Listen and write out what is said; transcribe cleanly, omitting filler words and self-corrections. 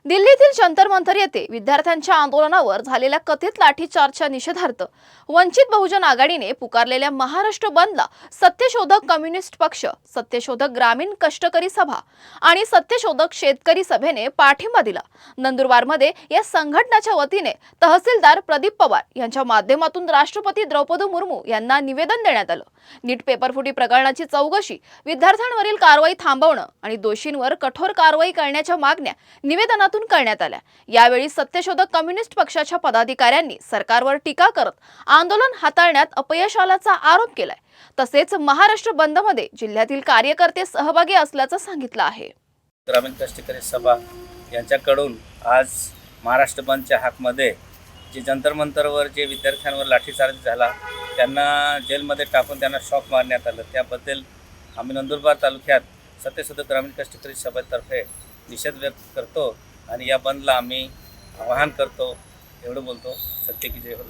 दिल्लीतील जंतर मंतर येथे विद्यार्थ्यांच्या आंदोलनावर झालेल्या कथित लाठीचार्जच्या निषेधार्थ वंचित बहुजन आघाडीने पुकारलेल्या महाराष्ट्र बंदला सत्यशोधक कम्युनिस्ट पक्ष, सत्यशोधक ग्रामीण कष्टकरी सभा आणि सत्यशोधक शेतकरी सभेने पाठिंबा दिला। नंदुरबारमध्ये या संघटनेच्या वतीने तहसीलदार प्रदीप पवार यांच्या माध्यमातून राष्ट्रपती द्रौपदी मुर्मू यांना निवेदन देण्यात आलं। नीट पेपरफुटी प्रकरणाची चौकशी, विद्यार्थ्यांवरील कारवाई थांबवणं आणि दोषींवर कठोर कारवाई करण्याच्या मागण्या निवेदनात करण्यात आल्या। यावेळी सत्यशोधक कम्युनिस्ट पक्षाच्या पदाधिकाऱ्यांनी सरकारवर टीका करत आंदोलन हाताळण्यात अपयश आल्याचा आरोप केलाय। तसेच महाराष्ट्र बंदमध्ये जिल्ह्यातील कार्यकर्ते सहभागी असल्याचं सांगितलं आहे। ग्रामीण कष्टकरी सभा यांच्याकडून आज महाराष्ट्र बंदच्या हाकमध्ये जे जंतर मंतरवर जे विद्यार्थ्यांवर लाठीचार्ज झाला, त्यांना जेलमध्ये टाकून त्यांना शॉक मारण्यात आलं, त्याबद्दल आम्ही नंदुरबार तालुक्यात सत्यशोधक ग्रामीण कष्टकरी सभेतर्फे निषेध व्यक्त करतो आणि या बंदला आम्ही आवाहन करतो। एवढं बोलतो। सत्य की जय हो।